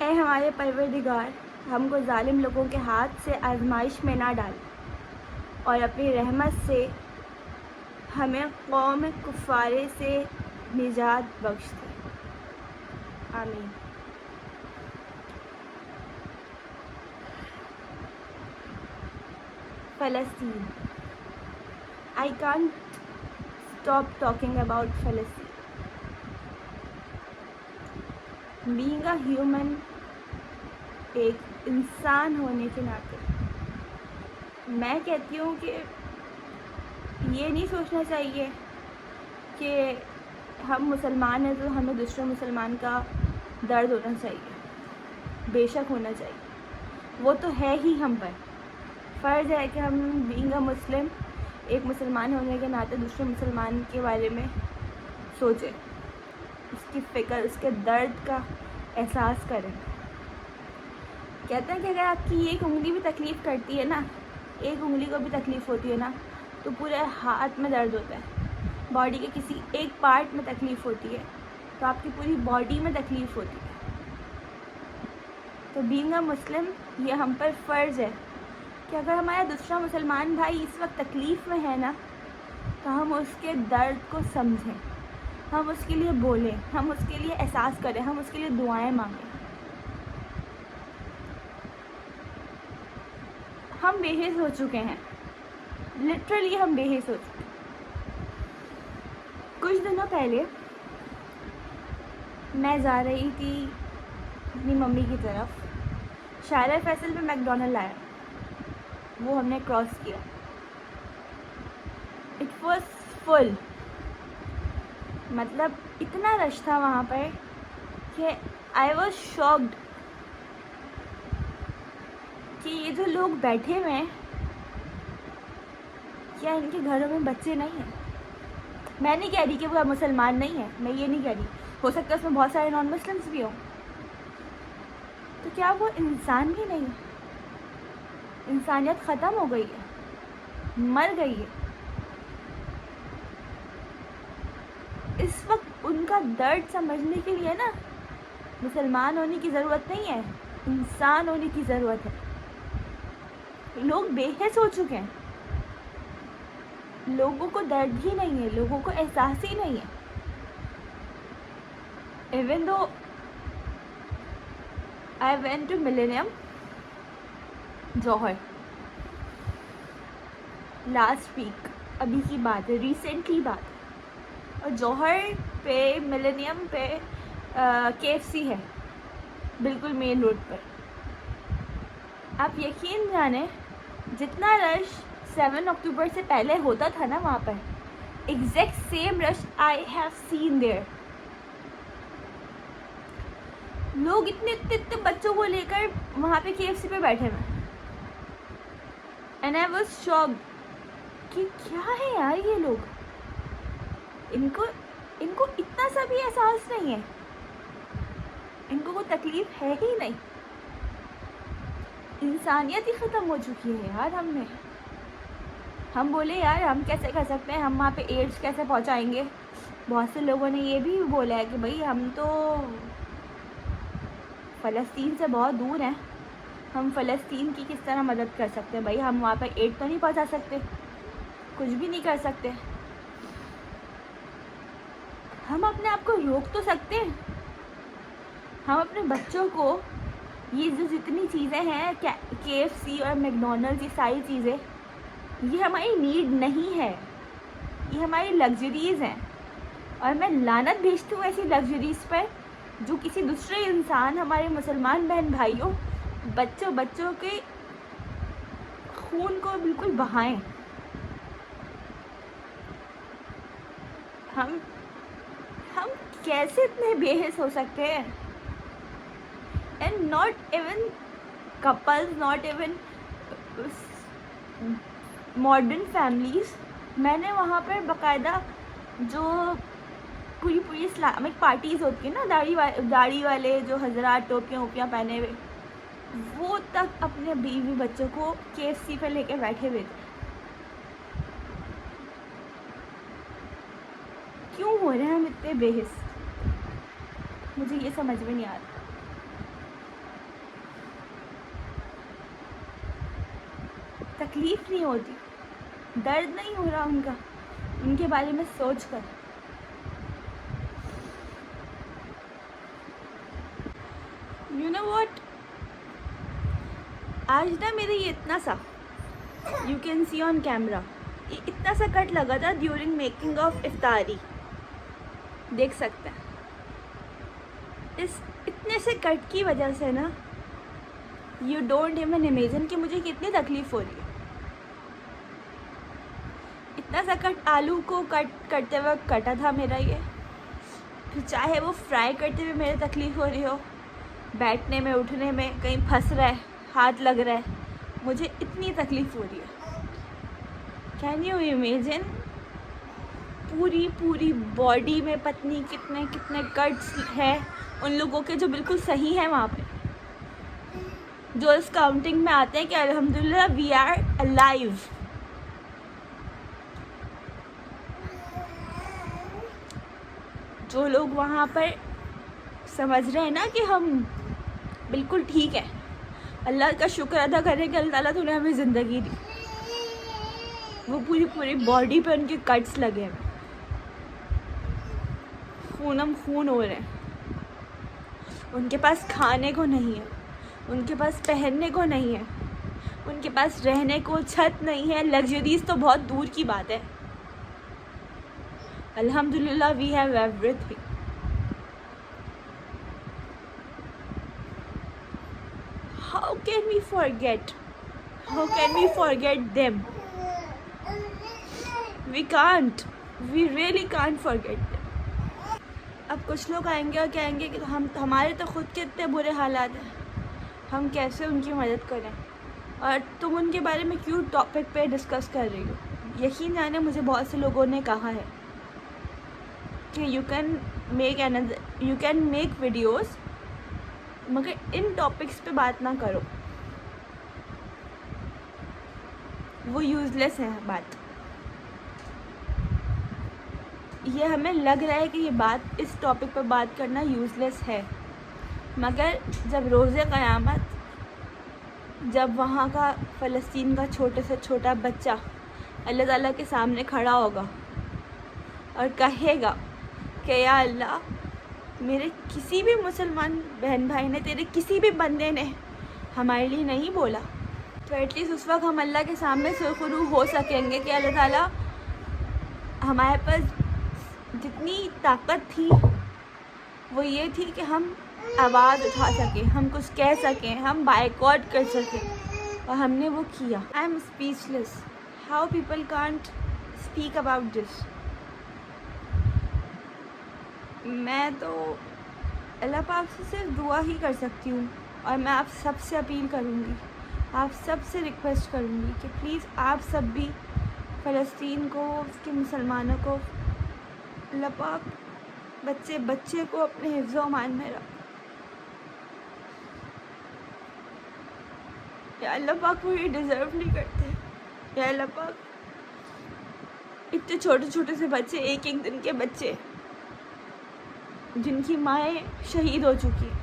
ए हमारे परवरदिगार, हमको जालिम लोगों के हाथ से आजमाइश में ना डाल और अपनी रहमत से हमें कौम कुफ़ारे से निजात बख्श दे। आमीन। फ़लस्तीन। I can't stop talking about Palestine. Being a human, एक इंसान होने के नाते मैं कहती हूँ कि ये नहीं सोचना चाहिए कि हम मुसलमान हैं तो हमें दूसरे मुसलमान का दर्द होना चाहिए। बेशक होना चाहिए, वो तो है ही हम पर। फ़र्ज़ है कि हम बीइंग अ मुस्लिम, एक मुसलमान होने के नाते दूसरे मुसलमान के बारे में सोचें, उसकी फ़िक्र, उसके दर्द का एहसास करें। कहते हैं कि अगर आपकी एक उंगली भी तकलीफ़ करती है ना, एक उंगली को भी तकलीफ़ होती है ना, तो पूरे हाथ में दर्द होता है। बॉडी के किसी एक पार्ट में तकलीफ़ होती है तो आपकी पूरी बॉडी में तकलीफ़ होती है। तो बीइंग अ मुस्लिम, ये हम पर फ़र्ज़ है कि अगर हमारा दूसरा मुसलमान भाई इस वक्त तकलीफ़ में है ना, तो हम उसके दर्द को समझें, हम उसके लिए बोलें, हम उसके लिए एहसास करें, हम उसके लिए दुआएं मांगें। हम बेहिस हो चुके हैं, लिटरली हम बेहिस हो चुके हैं। कुछ दिनों पहले मैं जा रही थी अपनी मम्मी की तरफ। शायरा फैसल पे मैकडॉनल्ड आया, वो हमने क्रॉस किया। इट वॉज फुल, मतलब इतना रश था वहाँ पर कि आई वॉज शॉक्ड कि ये जो लोग बैठे हुए हैं, क्या इनके घरों में बच्चे नहीं हैं? मैं नहीं कह रही कि वो मुसलमान नहीं है, मैं ये नहीं कह रही, हो सकता है उसमें बहुत सारे नॉन मुस्लिम्स भी हों, तो क्या वो इंसान भी नहीं है? इंसानियत ख़त्म हो गई है, मर गई है। इस वक्त उनका दर्द समझने के लिए ना मुसलमान होने की ज़रूरत नहीं है, इंसान होने की ज़रूरत है। लोग बेहिस हो चुके हैं, लोगों को दर्द ही नहीं है, लोगों को एहसास ही नहीं है। Even though I went to Millennium Jauhar last week, अभी की बात है, रिसेंटली बात है। और जौहर पे मिलेनियम पे KFC है, बिल्कुल मेन रोड पर। आप यकीन जाने जितना रश 7 अक्टूबर से पहले होता था ना वहाँ पर, exact same rush I have seen there. लोग इतने बच्चों को लेकर वहाँ पे KFC पे बैठे हुए, एंड आई वाज शॉक्ड कि क्या है यार ये लोग, इनको इतना सा भी एहसास नहीं है, इनको कोई तकलीफ है ही नहीं। इंसानियत ही ख़त्म हो चुकी है यार। हम बोले यार हम कैसे कर सकते हैं, हम वहाँ पे एड्स कैसे पहुँचाएंगे। बहुत से लोगों ने ये भी बोला है कि भाई हम तो फ़लस्तीन से बहुत दूर हैं, हम फ़लस्तीन की किस तरह मदद कर सकते हैं। भाई हम वहाँ पर एड तो नहीं पहुँचा सकते, कुछ भी नहीं कर सकते। हम अपने आप को रोक तो सकते हैं, हम अपने बच्चों को ये जो जितनी चीज़ें हैं KFC और मैकडॉनल्ड्स, ये सारी चीज़ें, ये हमारी नीड नहीं है, ये हमारी लग्जरीज़ हैं। और मैं लानत भेजती हूँ ऐसी लग्जरीज़ पर जो किसी दूसरे इंसान, हमारे मुसलमान बहन भाइयों, बच्चों के खून को बिल्कुल बहाएं। हम कैसे इतने बेहिस हो सकते हैं? And not even couples, not even modern families. मैंने वहाँ पर बाकायदा जो पूरी इस्लामिक पार्टीज़ होती है ना, दाढ़ी वाले जो हज़रात टोपियाँ पहने हुए, वो तक अपने बीवी बच्चों को KFC पे लेके बैठे हुए थे। क्यों हो रहे हैं हम इतने बेहिस? मुझे ये समझ में नहीं आ रहा। तकलीफ़ नहीं होती, दर्द नहीं हो रहा उनका, उनके बारे में सोच कर। यू नो व्हाट, आज ना मेरे ये इतना सा, you can see on camera, ये इतना सा कट लगा था ड्यूरिंग मेकिंग ऑफ इफ्तारी, देख सकते हैं। इस इतने से कट की वजह से ना यू डोंट इवन इमेजिन कि मुझे कितनी तकलीफ़ हो रही है। इतना सा कट आलू को करते वक्त कटा था मेरा ये, फिर चाहे वो फ्राई करते हुए मेरी तकलीफ़ हो रही हो, बैठने में उठने में कहीं फंस रहा है, हाथ लग रहा है, मुझे इतनी तकलीफ़ हो रही है। कैन यू इमेजिन, पूरी पूरी बॉडी में पत्नी कितने कितने कट्स हैं उन लोगों के जो बिल्कुल सही हैं वहाँ पे, जो इस काउंटिंग में आते हैं कि अल्हम्दुलिल्लाह वी आर अलाइव। जो लोग वहाँ पर समझ रहे हैं ना कि हम बिल्कुल ठीक है, अल्लाह का शुक्र अदा करें कि अल्लाह ताला तूने हमें ज़िंदगी दी, वो पूरी पूरी बॉडी पे उनके कट्स लगे हैं, खूनम खून हो रहे हैं। उनके पास खाने को नहीं है, उनके पास पहनने को नहीं है, उनके पास रहने को छत नहीं है, लग्जरीज तो बहुत दूर की बात है। अल्हम्दुलिल्लाह we have everything. How can we forget, how can we forget them? We can't, we really can't forget them. अब कुछ लोग आएंगे और कहेंगे कि हमारे तो खुद के इतने बुरे हालात हैं, हम कैसे उनकी मदद करें, और तुम उनके बारे में क्यों टॉपिक पे डिस्कस कर रही हो? यकीन जाने मुझे बहुत से लोगों ने कहा है कि यू कैन मेक वीडियोस मगर इन टॉपिक्स पे बात ना करो, वो यूज़लेस है बात। ये हमें लग रहा है कि ये बात, इस टॉपिक पर बात करना यूज़लेस है, मगर जब रोज़े क़यामत, जब वहाँ का फ़लस्तीन का छोटे से छोटा बच्चा अल्लाह ताला के सामने खड़ा होगा और कहेगा कि या अल्लाह, मेरे किसी भी मुसलमान बहन भाई ने, तेरे किसी भी बंदे ने हमारे लिए नहीं बोला, तो एटलीस्ट उस वक्त हम अल्लाह के सामने सुरखरू हो सकेंगे कि अल्लाह ताला, हमारे पास जितनी ताकत थी वो ये थी कि हम आवाज़ उठा सकें, हम कुछ कह सकें, हम बायकॉट कर सकें, और हमने वो किया। I am speechless, how people can't speak about this. मैं तो अल्लाह पाक से सिर्फ दुआ ही कर सकती हूँ, और मैं आप सबसे अपील करूँगी, आप सबसे रिक्वेस्ट करूँगी कि प्लीज़ आप सब भी फ़लस्तीन को, उसके मुसलमानों को, अल्लाह पाक बच्चे बच्चे को अपने हिफ्ज़ व अमान में रख। या अल्लाह पाक वो ये डिज़र्व नहीं करते। या अल्लाह पाक, इतने छोटे छोटे से बच्चे, एक एक दिन के बच्चे जिनकी माएँ शहीद हो चुकी हैं,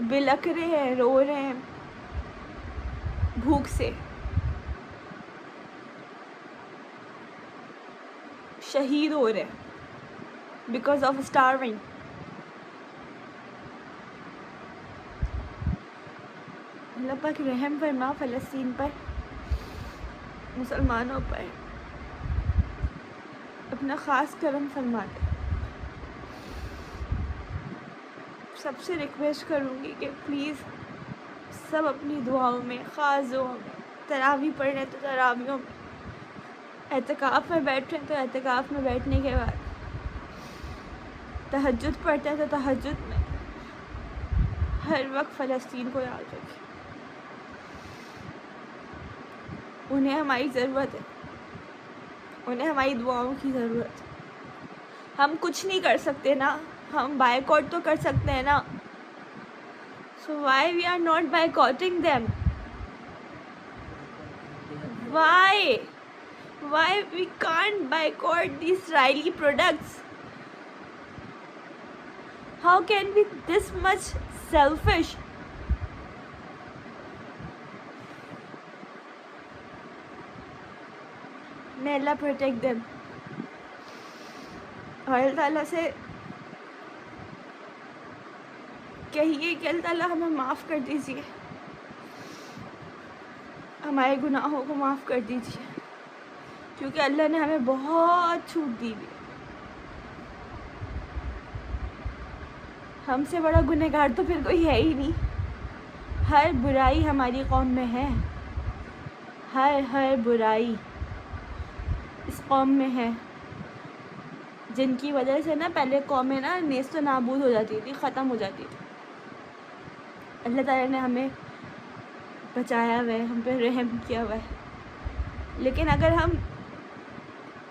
बिलख रहे हैं, रो रहे हैं भूख से, शहीद हो रहे हैं बिकॉज ऑफ स्टार्विंग। अल्लाह पाक रहम फरमा फ़लस्तीन पर, मुसलमानों पर अपना ख़ास करम फरमा दे। सबसे रिक्वेस्ट करूँगी कि प्लीज़ सब अपनी दुआओं में, ख़ास दुआओं में, तरावी पढ़ रहे तो तरावियों में, एतकाफ़ में बैठ रहे तो एतकाफ़ में बैठने के बाद, तहज्जुद पढ़ते हैं तो तहज्जुद में, हर वक्त फ़लस्तीन को याद रखें। उन्हें हमारी ज़रूरत है, उन्हें हमारी दुआओं की ज़रूरत है। हम कुछ नहीं कर सकते ना, हम बायकॉट तो कर सकते हैं ना। So why we are not boycotting them? Why we can't boycott these Israeli products? How can we this much selfish? May Allah protect them. और अल्लाह ताला से कहिए कि अल्लाह ताला हमें माफ़ कर दीजिए, हमारे गुनाहों को माफ़ कर दीजिए, क्योंकि अल्लाह ने हमें बहुत छूट दी हुई। हमसे बड़ा गुनहगार तो फिर कोई है ही नहीं। हर बुराई हमारी कौम में है, हर बुराई इस कौम में है, जिनकी वजह से ना पहले कौमें ना नेस्त नाबूद हो जाती थी, ख़त्म हो जाती थी। अल्लाह ताला ने हमें बचाया हुआ है, हम पे रहम किया हुआ है। लेकिन अगर हम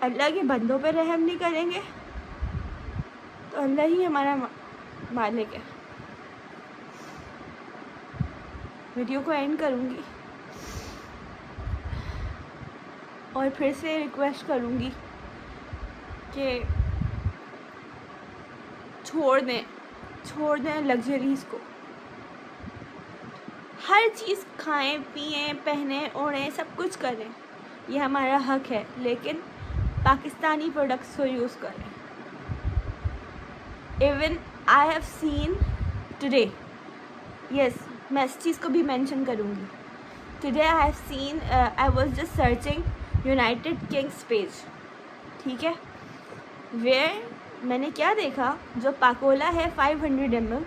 अल्लाह के बंदों पे रहम नहीं करेंगे तो अल्लाह ही हमारा मालिक है। वीडियो को एंड करूँगी और फिर से रिक्वेस्ट करूँगी कि छोड़ दें लग्जरीज़ को। हर चीज़ खाएं, पिएं, पहने, ओढ़ें, सब कुछ करें, ये हमारा हक है, लेकिन पाकिस्तानी प्रोडक्ट्स को यूज़ करें। Even I have scene today, yes मैं इस चीज़ को भी मेंशन करूँगी। Today I have scene, I was just searching United Kings page, ठीक है, वेयर मैंने क्या देखा, जो पाकोला है 500 ml,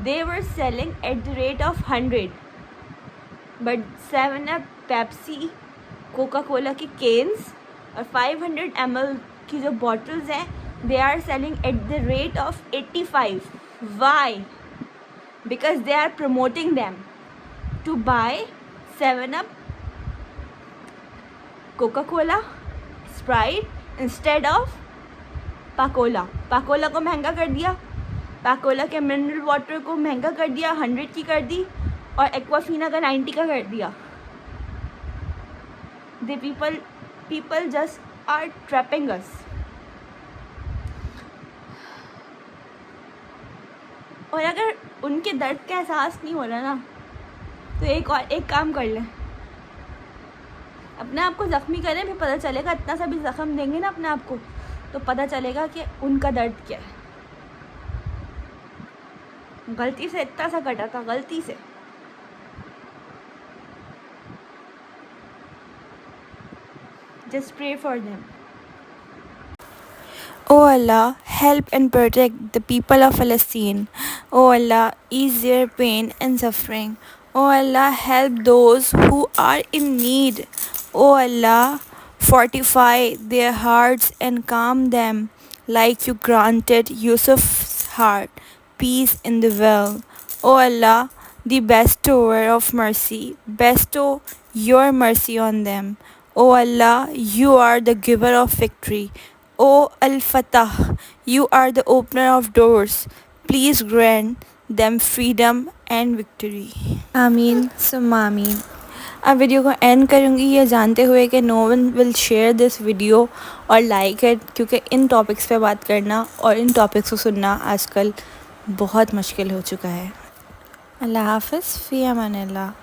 they were selling at the rate of 100, but 7up, Pepsi, Coca Cola की केन्स और 500 ml की जो बॉटल्स हैं, they are selling at the rate of 85. Why? Because they are promoting them to buy 7up, Coca Cola, Sprite instead of Pakola को महंगा कर दिया, पाकोला के मिनरल वाटर को महंगा कर दिया, 100 की कर दी, और एक्वाफीना का 90 का कर दिया। The people just are trapping us. और अगर उनके दर्द का एहसास नहीं हो रहा ना, तो एक काम कर लें, अपने आप को ज़ख्मी करें, फिर पता चलेगा, इतना सा भी ज़ख्म देंगे ना अपने आप को, तो पता चलेगा कि उनका दर्द क्या है। गलती से इतना सा कटा था, गलती से। Just pray for them. O Allah, help and protect the people of Palestine. O Allah, ease their pain and suffering. O Allah, help those who are in need. O Allah, fortify their hearts and calm them, like you granted Yusuf's heart peace in the well. O Allah, the bestower of mercy, bestow your mercy on them. O Allah, you are the giver of victory. O Al-Fatah, you are the opener of doors. Please grant them freedom and victory. आमीन सुम्मा आमीन। अब video को and करूँगी ये जानते हुए कि no one will share this video और लाइक इट, क्योंकि इन टॉपिक्स पे बात करना और इन टॉपिक्स को सुनना आजकल बहुत मुश्किल हो चुका है। अल्लाह हाफ़िज़, फ़ी अमान अल्लाह।